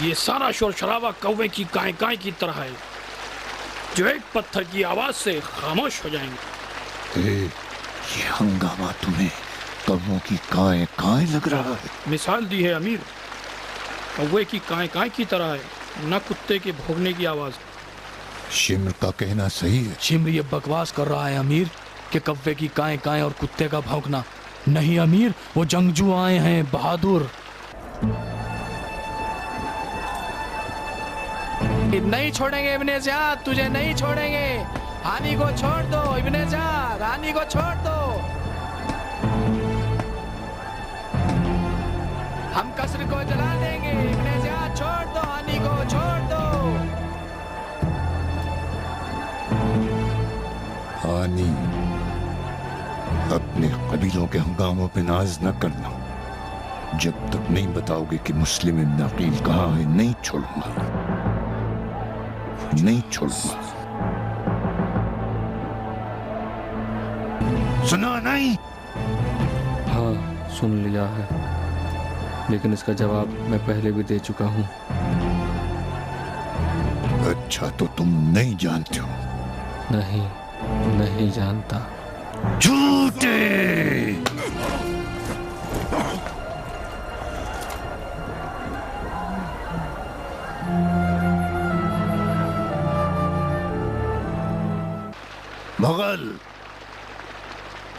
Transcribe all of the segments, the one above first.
یہ سارا شور شرابہ کوے کی کائیں کائیں کی طرح ہے جو ایک پتھر کی آواز سے خاموش ہو جائیں گے۔ یہ ہنگامہ تمہیں کووں کی کائیں کائیں لگ رہا ہے؟ مثال دی ہے امیر، کوے کی کائیں کائیں کی طرح ہے، نہ کتے کے بھونکنے کی آواز۔ شمر کا کہنا صحیح ہے۔ شمر یہ بکواس کر رہا ہے امیر کہ کوے کی کائیں کائیں اور کتے کا بھونکنا نہیں امیر، وہ جنگجو آئے ہیں بہادر۔ نہیں چھوڑیں گے ابن زیاد، تجھے نہیں چھوڑیں گے، ہانی کو چھوڑ دو ابن زیاد، ہانی کو چھوڑ دو، ہم قصر کو جلا دیں گے، ابن زیاد چھوڑ دو، ہانی کو چھوڑ دو۔ ہانی، اپنے قبیلوں کے ہنگاموں پہ ناز نہ کرنا، جب تک نہیں بتاؤ گے کہ مسلم ابن عقیل کہاں ہے نہیں چھوڑوں گا، نہیں چھوڑوں گا۔ سنا نہیں؟ ہاں سن لیا ہے، لیکن اس کا جواب میں پہلے بھی دے چکا ہوں۔ اچھا تو تم نہیں جانتے ہو؟ نہیں، نہیں جانتا۔ جھوٹے! مغل،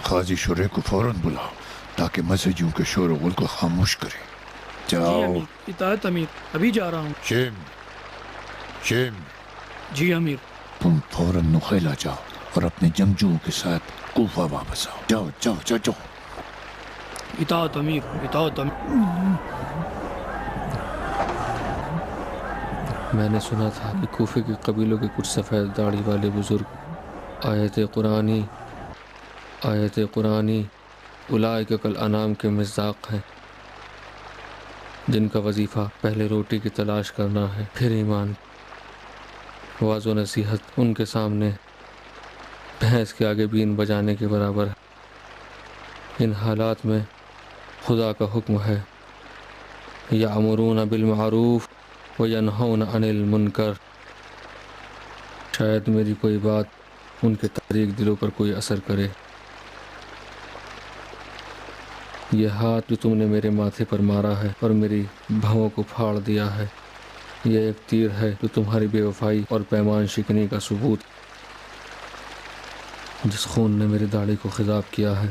قاضی شرح کو فوراً بلاؤ تاکہ مسجدوں کے شور و غل کو خاموش کرے۔ جی جاؤ۔ امیر، اطاعت امیر، ابھی جا رہا ہوں۔ شیم، جی امیر۔ تم فوراً نخیلا جاؤ اور اپنے جنگجوؤں کے ساتھ کوفہ واپس آؤ۔ جاؤ جاؤ جاؤ جاؤ۔ اطاعت امیر، اطاعت امیر۔ میں نے سنا تھا کہ کوفے کے قبیلوں کے کچھ سفید داڑھی والے بزرگ آیت قرآنی اولئک کالانعام کے مصداق ہیں، جن کا وظیفہ پہلے روٹی کی تلاش کرنا ہے پھر ایمان۔ واعظ و نصیحت ان کے سامنے بھینس کے آگے بین بجانے کے برابر ہے۔ ان حالات میں خدا کا حکم ہے یأمرون بالمعروف وینہون عن المنکر۔ شاید میری کوئی بات ان کے تاریک دلوں پر کوئی اثر کرے۔ یہ ہاتھ جو تم نے میرے ماتھے پر مارا ہے اور میری بھووں کو پھاڑ دیا ہے، یہ ایک تیر ہے جو تمہاری بے وفائی اور پیمان شکنی کا ثبوت۔ جس خون نے میری داڑھی کو خضاب کیا ہے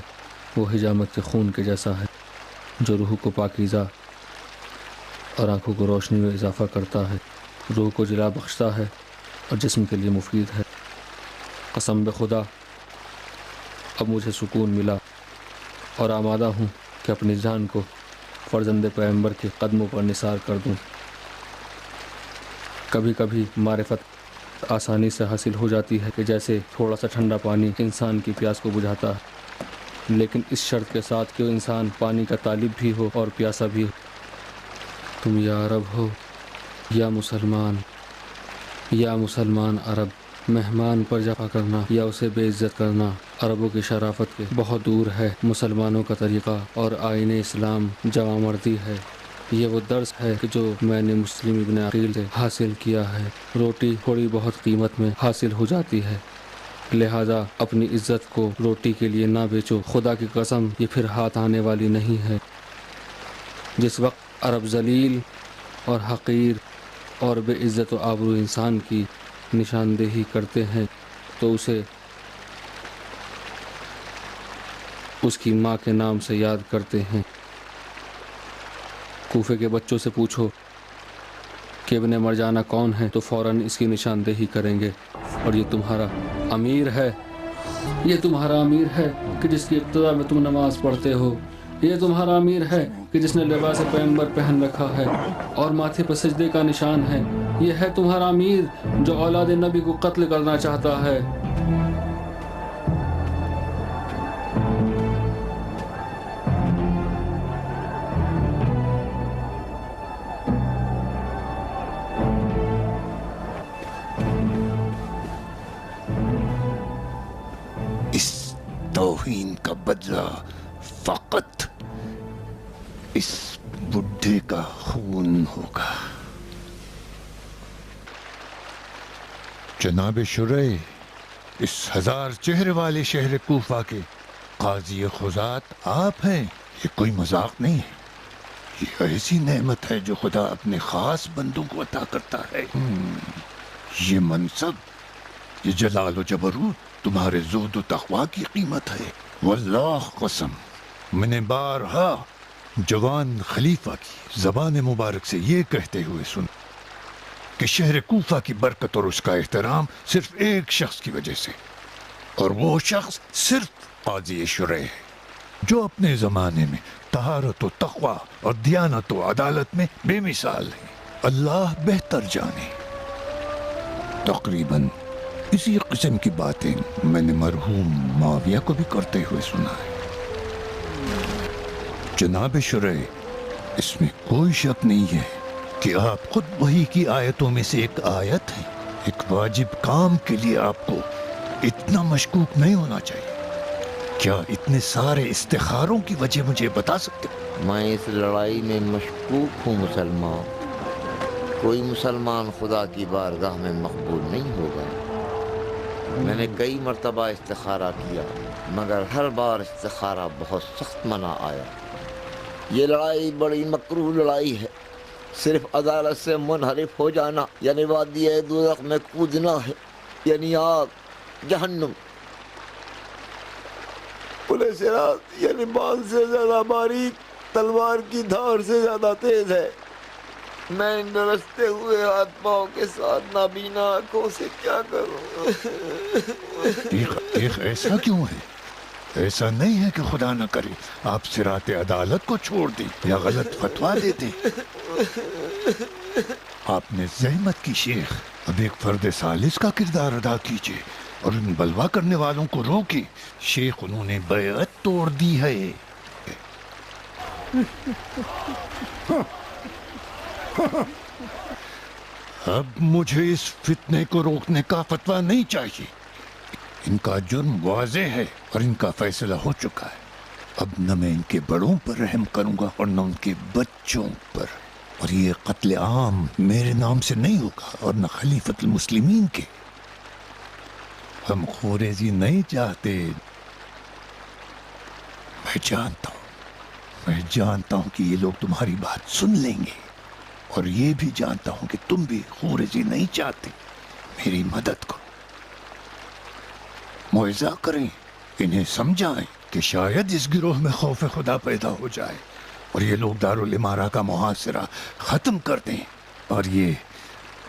وہ حجامت کے خون کے جیسا ہے، جو روح کو پاکیزہ اور آنکھوں کو روشنی میں اضافہ کرتا ہے، روح کو جلا بخشتا ہے اور جسم کے لیے مفید ہے۔ قسم بے خدا، اب مجھے سکون ملا اور آمادہ ہوں کہ اپنی جان کو فرزند پیغمبر کے قدموں پر نثار کر دوں۔ کبھی کبھی معرفت آسانی سے حاصل ہو جاتی ہے کہ جیسے تھوڑا سا ٹھنڈا پانی انسان کی پیاس کو بجھاتا ہے، لیکن اس شرط کے ساتھ کہ انسان پانی کا طالب بھی ہو اور پیاسا بھی ہو۔ تم یا عرب ہو یا مسلمان عرب، مہمان پر جفا کرنا یا اسے بے عزت کرنا عربوں کی شرافت کے بہت دور ہے۔ مسلمانوں کا طریقہ اور آئین اسلام جوامردی ہے۔ یہ وہ درس ہے کہ جو میں نے مسلم ابن عقیل سے حاصل کیا ہے۔ روٹی تھوڑی بہت قیمت میں حاصل ہو جاتی ہے، لہذا اپنی عزت کو روٹی کے لیے نہ بیچو۔ خدا کی قسم یہ پھر ہاتھ آنے والی نہیں ہے۔ جس وقت عرب ذلیل اور حقیر اور بے عزت و آبرو انسان کی نشاندہی کرتے ہیں تو اسے اس کی ماں کے نام سے یاد کرتے ہیں۔ کوفے کے بچوں سے پوچھو کہ ابن مرجانہ کون ہے تو فوراً اس کی نشاندہی کریں گے، اور یہ تمہارا امیر ہے، یہ تمہارا امیر ہے کہ جس کی ابتدا میں تم نماز پڑھتے ہو، یہ تمہارا امیر ہے کہ جس نے لباس پیغمبر پہن رکھا ہے اور ماتھے پر سجدے کا نشان ہے، یہ ہے تمہارا امیر جو اولاد نبی کو قتل کرنا چاہتا ہے۔ اس توہین کا بدلہ فقط اس بڈھے کا خون ہوگا۔ جناب شرح، اس 1000 چہرے والے شہر کوفہ کے قاضی خزات آپ ہیں، یہ کوئی مذاق نہیں ہے، یہ ایسی نعمت ہے جو خدا اپنے خاص بندوں کو عطا کرتا ہے۔ یہ منصب، یہ جلال و جبروت تمہارے زہد و تقوی کی قیمت ہے۔ واللہ قسم، میں نے بارہا جوان خلیفہ کی زبان مبارک سے یہ کہتے ہوئے سن کہ شہر کوفہ کی برکت اور اس کا احترام صرف ایک شخص کی وجہ سے، اور وہ شخص صرف قاضی شرح ہے، جو اپنے زمانے میں طہارت و تقوی اور دیانت و عدالت میں بے مثال ہے۔ اللہ بہتر جانے۔ تقریباً اسی قسم کی باتیں میں نے مرحوم معاویہ کو بھی کرتے ہوئے سنا ہے۔ جناب شرح، اس میں کوئی شک نہیں ہے کہ آپ خود وحی کی آیتوں میں سے ایک آیت ہے۔ ایک واجب کام کے لیے آپ کو اتنا مشکوک نہیں ہونا چاہیے۔ کیا اتنے سارے استخاروں کی وجہ مجھے بتا سکتے ہو؟ میں اس لڑائی میں مشکوک ہوں مسلمان۔ کوئی مسلمان خدا کی بارگاہ میں مقبول نہیں ہوگا۔ میں نے کئی مرتبہ استخارہ کیا، مگر ہر بار استخارہ بہت سخت منع آیا۔ یہ لڑائی بڑی مکروہ لڑائی ہے، صرف عدالت سے منحرف ہو جانا یعنی وادی دوزخ میں کودنا ہے، یعنی آگ، جہنم۔ پل صراط یعنی بال سے زیادہ باریک، تلوار کی دھار سے زیادہ تیز ہے۔ میں ان رستے ہوئے ہاتھ پاؤں کے ساتھ نابینا آنکھوں سے کیا کروں؟ دیکھ ایسا کیوں ہے؟ ایسا نہیں ہے کہ خدا نہ کرے آپ صراط عدالت کو چھوڑ دیں یا غلط فتویٰ دے دیں۔ آپ نے زحمت کی شیخ، اب ایک فرد ثالث کا کردار ادا کیجیے اور ان بلوا کرنے والوں کو روکیں۔ شیخ، انہوں نے بیعت توڑ دی ہے۔ اب مجھے اس فتنے کو روکنے کا فتویٰ نہیں چاہیے۔ ان کا جرم واضح ہے اور ان کا فیصلہ ہو چکا ہے۔ اب نہ میں ان کے بڑوں پر رحم کروں گا اور نہ ان کے بچوں پر، اور یہ قتل عام میرے نام سے نہیں ہوگا اور نہ خلیفۃ المسلمین کے۔ ہم خوریزی نہیں چاہتے۔ میں جانتا ہوں کہ یہ لوگ تمہاری بات سن لیں گے، اور یہ بھی جانتا ہوں کہ تم بھی خوریزی نہیں چاہتے۔ میری مدد کرو، معاوضہ کریں، انہیں سمجھائیں کہ شاید اس گروہ میں خوف خدا پیدا ہو جائے اور یہ لوگ دارالامارہ کا محاصرہ ختم کر دیں، اور یہ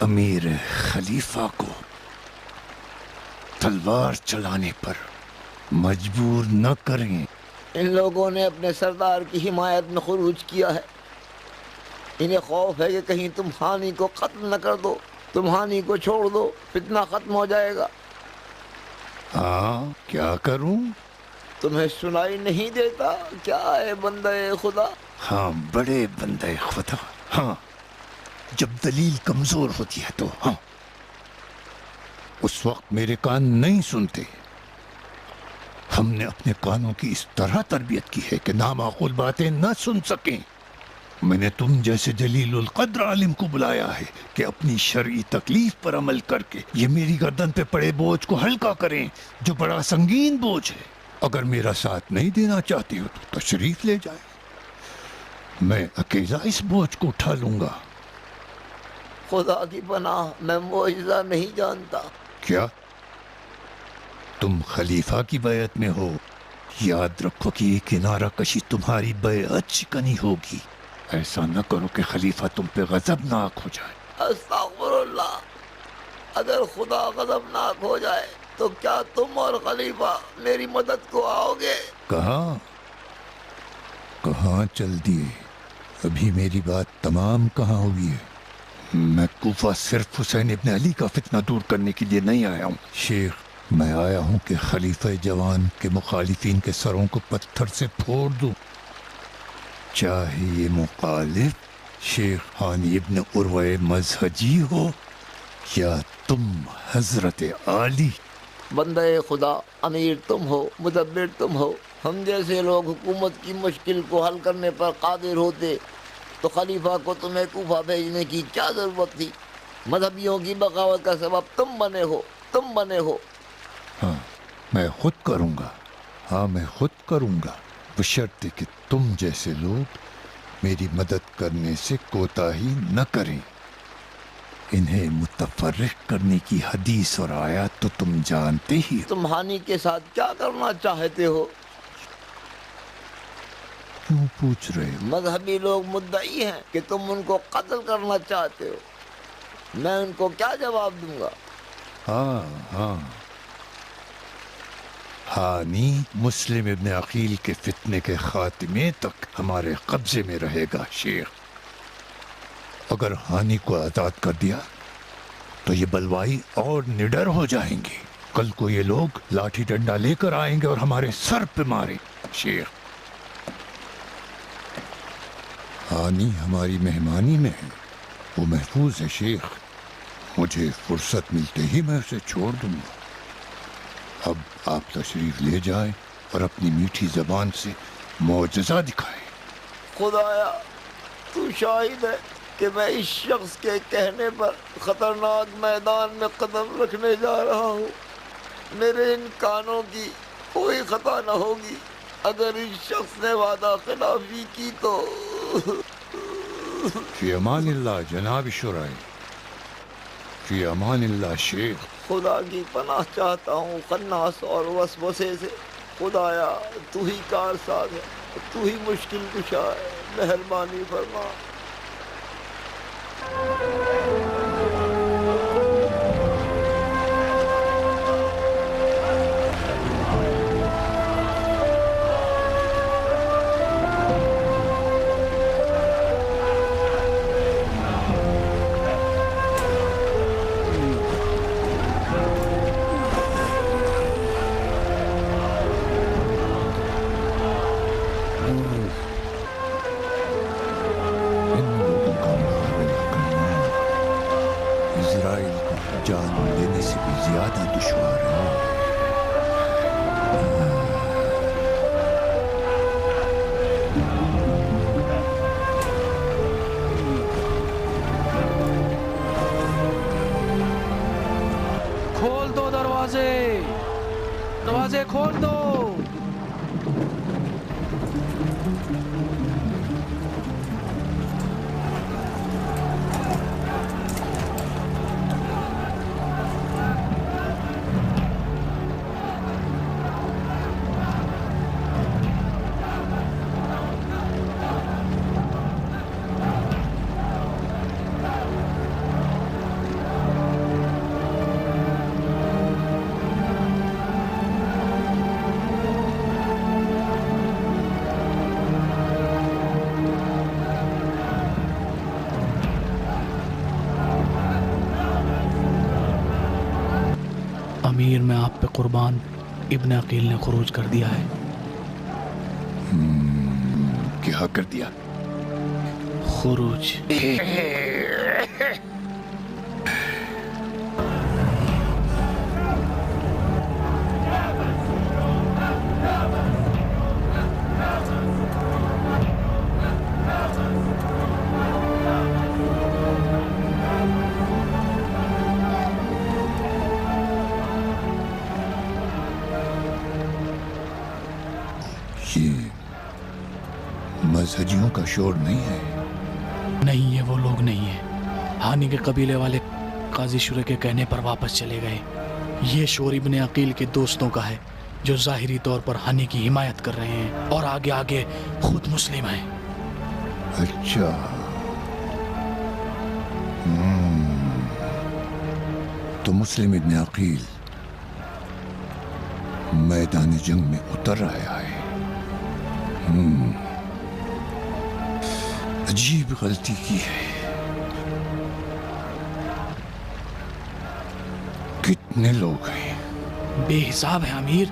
امیر خلیفہ کو تلوار چلانے پر مجبور نہ کریں۔ ان لوگوں نے اپنے سردار کی حمایت میں خروج کیا ہے۔ انہیں خوف ہے کہ کہیں تم ہانی کو ختم نہ کر دو، تم ہانی کو چھوڑ دو، فتنہ ختم ہو جائے گا۔ ہاں، کیا کروں؟ تمہیں سنائی نہیں دیتا کیا ہے بندہ خدا؟ ہاں، بڑے بندہ خدا۔ ہاں، جب دلیل کمزور ہوتی ہے تو ہاں، اس وقت میرے کان نہیں سنتے۔ ہم نے اپنے کانوں کی اس طرح تربیت کی ہے کہ نامعقول باتیں نہ سن سکیں۔ میں نے تم جیسے جلیل القدر عالم کو بلایا ہے کہ اپنی شرعی تکلیف پر عمل کر کے یہ میری گردن پہ پڑے بوجھ کو ہلکا کریں، جو بڑا سنگین بوجھ ہے۔ اگر میرا ساتھ نہیں دینا چاہتے ہو تو تشریف لے جائیں، میں اکیلا اس بوجھ کو اٹھا لوں گا۔ خدا کی پناہ، میں معجزہ نہیں جانتا۔ کیا تم خلیفہ کی بیعت میں ہو؟ یاد رکھو کہ یہ کنارہ کشی تمہاری بیعت شکنی ہوگی۔ ایسا نہ کرو کہ خلیفہ تم پہ غضبناک ہو جائے۔ استغفر اللہ، اگر خدا غضبناک ہو جائے تو کیا تم اور خلیفہ میری مدد کو آؤ گے؟ کہاں چل دیے؟ ابھی میری بات تمام کہاں ہوئی ہے؟ میں کوفہ صرف حسین ابن علی کا فتنہ دور کرنے کے لیے نہیں آیا ہوں شیخ، میں آیا ہوں کہ خلیفہ جوان کے مخالفین کے سروں کو پتھر سے پھوڑ دوں، چاہے یہ مخالف شیخ ہانی ابن عروہ مزہجی ہو یا تم حضرت علی۔ بندہ خدا، امیر تم ہو، مدبر تم ہو، ہم جیسے لوگ حکومت کی مشکل کو حل کرنے پر قادر ہوتے تو خلیفہ کو تمہیں کوفہ بھیجنے کی کیا ضرورت تھی؟ مذہبیوں کی بغاوت کا سبب تم بنے ہو ہاں میں خود کروں گا، ہاں میں خود کروں گا، بشرطے کہ تم جیسے لوگ میری مدد کرنے سے کوتاہی نہ کریں۔ انہیں متفرق کرنے کی حدیث اور آیات تو تم جانتے ہی ہو۔ تم ہانی کے ساتھ کیا کرنا چاہتے ہو؟ کیوں پوچھ رہے ہو؟ مذہبی لوگ مدعی ہیں کہ تم ان کو قتل کرنا چاہتے ہو، میں ان کو کیا جواب دوں گا؟ ہاں ہانی مسلم ابن عقیل کے فتنے کے خاتمے تک ہمارے قبضے میں رہے گا شیخ۔ اگر ہانی کو آزاد کر دیا تو یہ بلوائی اور نڈر ہو جائیں گے۔ کل کو یہ لوگ لاٹھی ڈنڈا لے کر آئیں گے اور ہمارے سر پہ مارے شیخ۔ ہانی ہماری مہمانی میں ہے، وہ محفوظ ہے شیخ، مجھے فرصت ملتے ہی میں اسے چھوڑ دوں گا۔ اب آپ تشریف لے جائیں اور اپنی میٹھی زبان سے معجزہ دکھائیں۔ خدایا تو شاہد ہے کہ میں اس شخص کے کہنے پر خطرناک میدان میں قدم رکھنے جا رہا ہوں، میرے ان کانوں کی کوئی خطا نہ ہوگی، اگر اس شخص نے وعدہ خلافی کی تو۔ فی امان اللہ جناب شرائع، فی امان اللہ شیخ۔ خدا کی پناہ چاہتا ہوں خناس اور وسوسے سے، خدایا تو ہی کارساز ہے، تو ہی مشکل کشا ہے، مہربانی فرما۔ دروازے کھول دو۔ امیر میں آپ پہ قربان، ابن عقیل نے خروج کر دیا ہے۔ کیا کر دیا؟ خروج۔ مذہبیوں کا شور نہیں ہے؟ نہیں، یہ وہ لوگ نہیں ہیں۔ ہانی کے قبیلے والے قاضی شورے کے کہنے پر واپس چلے گئے۔ یہ شور ابن عقیل کے دوستوں کا ہے جو ظاہری طور پر ہانی کی حمایت کر رہے ہیں اور آگے آگے خود مسلم ہیں۔ اچھا، تو مسلم ابن عقیل میدان جنگ میں اتر آیا ہے۔ عجیب غلطی کی ہے۔ کتنے لوگ ہیں؟ بے حساب ہے امیر،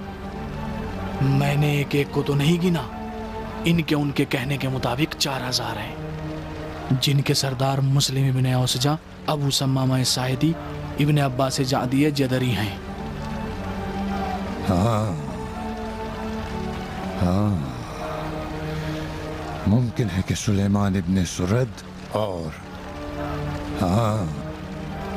میں نے ایک ایک کو تو نہیں گنا۔ ان کے کہنے کے مطابق 4000 ہیں، جن کے سردار مسلم ابن اوسجا، ابو سمامہ ساعدی، ابن عباس جعدی جدری ہیں۔ ہاں، ممکن ہے کہ سلیمان ابن سرد اور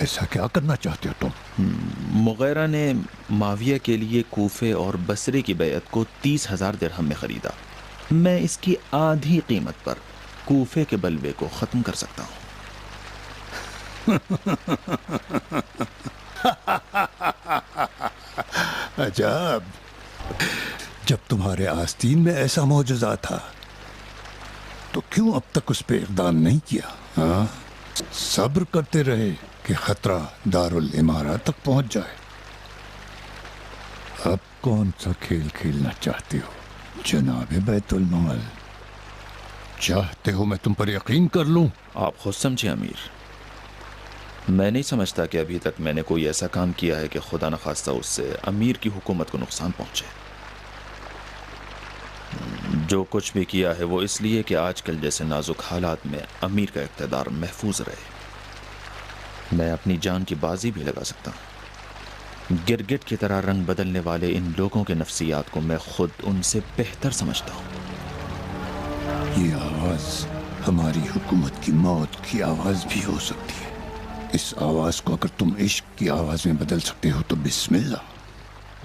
ایسا کیا کرنا چاہتے ہو تم؟ مغیرہ نے معاویہ کے لیے کوفے اور بصرے کی بیعت کو 30,000 درہم میں خریدا. میں اس کی آدھی قیمت پر کوفے کے بلوے کو ختم کر سکتا ہوں. عجب، جب تمہارے آستین میں ایسا معجزہ تھا تو کیوں اب تک اس پہ اقدام نہیں کیا؟ ہاں، صبر کرتے رہے کہ خطرہ دارالامارہ تک پہنچ جائے. اب کون سا کھیل کھیلنا چاہتے ہو جناب بیت المال؟ چاہتے ہو میں تم پر یقین کر لوں؟ آپ خود سمجھے امیر، میں نہیں سمجھتا کہ ابھی تک میں نے کوئی ایسا کام کیا ہے کہ خدا نخواستہ اس سے امیر کی حکومت کو نقصان پہنچے. جو کچھ بھی کیا ہے وہ اس لیے کہ آج کل جیسے نازک حالات میں امیر کا اقتدار محفوظ رہے. میں اپنی جان کی بازی بھی لگا سکتا ہوں. گرگٹ کی طرح رنگ بدلنے والے ان لوگوں کے نفسیات کو میں خود ان سے بہتر سمجھتا ہوں. یہ آواز ہماری حکومت کی موت کی آواز بھی ہو سکتی ہے. اس آواز کو اگر تم عشق کی آواز میں بدل سکتے ہو تو بسم اللہ.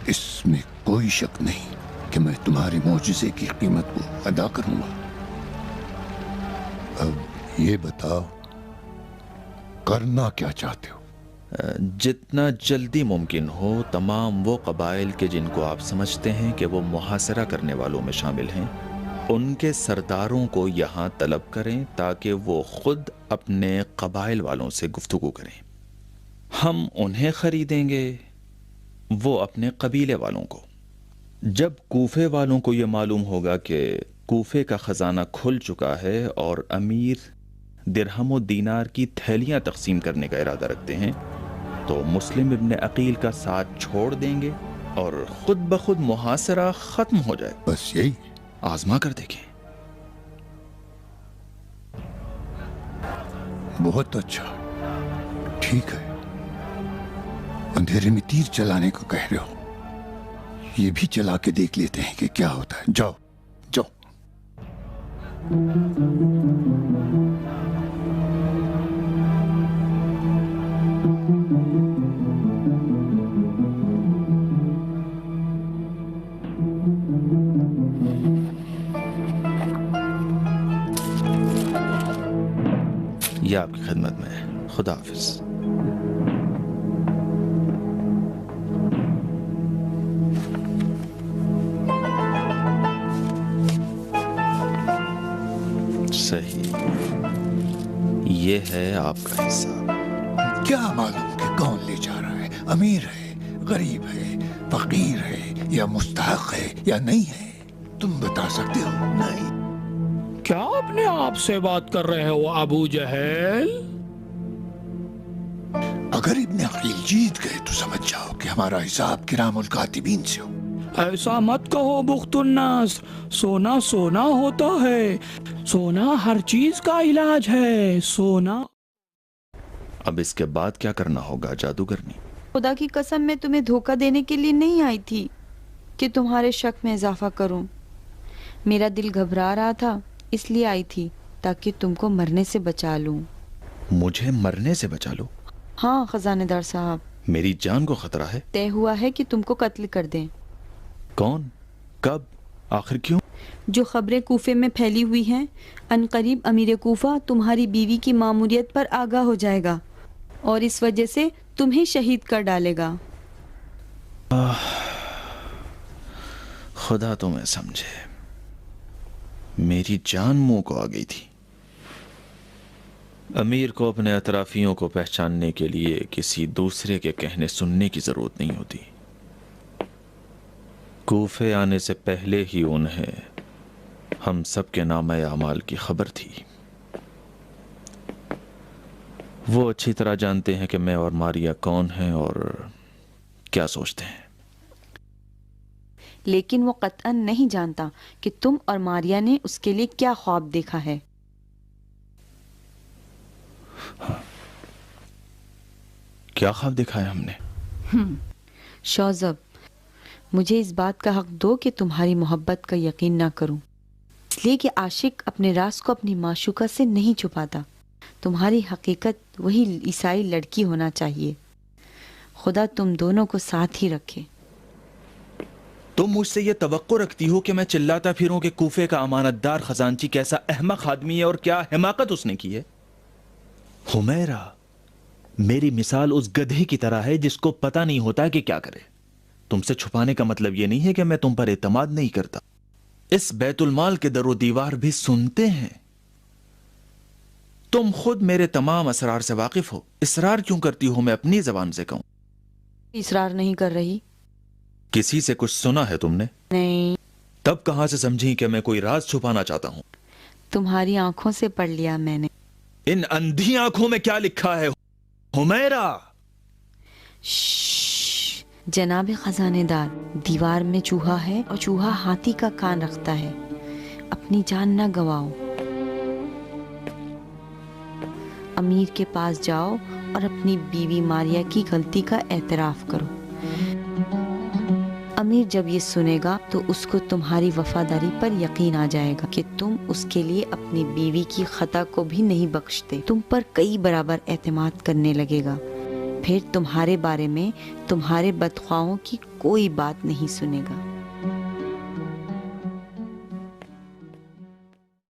اس میں کوئی شک نہیں کہ میں تمہارے معجزے کی قیمت کو ادا کروں گا. اب یہ بتاؤ کرنا کیا چاہتے ہو؟ جتنا جلدی ممکن ہو تمام وہ قبائل کے جن کو آپ سمجھتے ہیں کہ وہ محاصرہ کرنے والوں میں شامل ہیں، ان کے سرداروں کو یہاں طلب کریں تاکہ وہ خود اپنے قبائل والوں سے گفتگو کریں. ہم انہیں خریدیں گے، وہ اپنے قبیلے والوں کو. جب کوفے والوں کو یہ معلوم ہوگا کہ کوفے کا خزانہ کھل چکا ہے اور امیر درہم و دینار کی تھیلیاں تقسیم کرنے کا ارادہ رکھتے ہیں، تو مسلم ابن عقیل کا ساتھ چھوڑ دیں گے اور خود بخود محاصرہ ختم ہو جائے. بس یہی؟ آزما کر دیکھیں. بہت اچھا، ٹھیک ہے. اندھیرے میں تیر چلانے کو کہہ رہے ہو، یہ بھی چلا کے دیکھ لیتے ہیں کہ کیا ہوتا ہے. جاؤ جاؤ. یہ آپ کی خدمت میں ہے. خدا حافظ. صحیح، یہ ہے آپ کا حصہ. کیا معلوم کہ کون لے جا رہا ہے؟ امیر ہے، غریب ہے، فقیر ہے، یا مستحق ہے یا نہیں ہے؟ تم بتا سکتے ہو؟ نہیں. کیا اپنے آپ سے بات کر رہے ہو ابو جہل؟ اگر ابن عقیل جیت گئے تو سمجھ جاؤ کہ ہمارا حساب کرام الکاتبین سے ہو. ایسا مت کہو بخت الناس، سونا سونا ہوتا ہے، سونا ہر چیز کا علاج ہے. سونا. اب اس کے بعد کیا کرنا ہوگا جادوگرنی؟ خدا کی قسم میں تمہیں دھوکہ دینے کے لیے نہیں آئی تھی کہ تمہارے شک میں اضافہ کروں. میرا دل گھبرا رہا تھا، اس لیے آئی تھی تاکہ تم کو مرنے سے بچا لوں. مجھے مرنے سے بچا لو؟ ہاں خزانہ دار صاحب، میری جان کو خطرہ ہے. طے ہوا ہے کہ تم کو قتل کر دیں. کون؟ کب؟ آخر کیوں؟ جو خبریں کوفے میں پھیلی ہوئی ہیں، ان قریب امیر کوفہ تمہاری بیوی کی ماموریت پر آگاہ ہو جائے گا اور اس وجہ سے تمہیں شہید کر ڈالے گا. خدا تمہیں سمجھے، میری جان منہ کو آ گئی تھی. امیر کو اپنے اطرافیوں کو پہچاننے کے لیے کسی دوسرے کے کہنے سننے کی ضرورت نہیں ہوتی. کوفے آنے سے پہلے ہی انہیں ہم سب کے نامہ اعمال کی خبر تھی. وہ اچھی طرح جانتے ہیں کہ میں اور ماریا کون ہیں اور کیا سوچتے ہیں. لیکن وہ قطعاً نہیں جانتا کہ تم اور ماریا نے اس کے لیے کیا خواب دیکھا ہے. کیا خواب دیکھا ہے ہم نے؟ شوذب، مجھے اس بات کا حق دو کہ تمہاری محبت کا یقین نہ کروں، اس لیے کہ عاشق اپنے راز کو اپنی معشوقہ سے نہیں چھپاتا. تمہاری حقیقت وہی عیسائی لڑکی ہونا چاہیے. خدا تم دونوں کو ساتھ ہی رکھے. تم مجھ سے یہ توقع رکھتی ہو کہ میں چلاتا پھروں کہ کوفے کا امانت دار خزانچی کیسا احمق آدمی ہے اور کیا حماقت اس نے کی ہے؟ حمیرہ، میری مثال اس گدھے کی طرح ہے جس کو پتہ نہیں ہوتا کہ کیا کرے. تم سے چھپانے کا مطلب یہ نہیں ہے کہ میں تم پر اعتماد نہیں کرتا. اس بیت المال کے در و دیوار بھی سنتے ہیں. تم خود میرے تمام اسرار سے واقف ہو. اصرار کیوں کرتی ہو میں اپنی زبان سے کہوں؟ اصرار نہیں کر رہی. کسی سے کچھ سنا ہے تم نے؟ نہیں. تب کہاں سے سمجھی کہ میں کوئی راز چھپانا چاہتا ہوں؟ تمہاری آنکھوں سے پڑھ لیا میں نے. ان اندھی آنکھوں میں کیا لکھا ہے حمیرہ؟ جناب خزانے دار، دیوار میں چوہا ہے اور چوہا ہاتھی کا کان رکھتا ہے. اپنی جان نہ گواؤ. امیر کے پاس جاؤ اور اپنی بیوی ماریا کی غلطی کا اعتراف کرو. امیر جب یہ سنے گا تو اس کو تمہاری وفاداری پر یقین آ جائے گا کہ تم اس کے لیے اپنی بیوی کی خطا کو بھی نہیں بخشتے. تم پر کئی برابر اعتماد کرنے لگے گا. پھر تمہارے بارے میں تمہارے بدخواہوں کی کوئی بات نہیں سنے گا.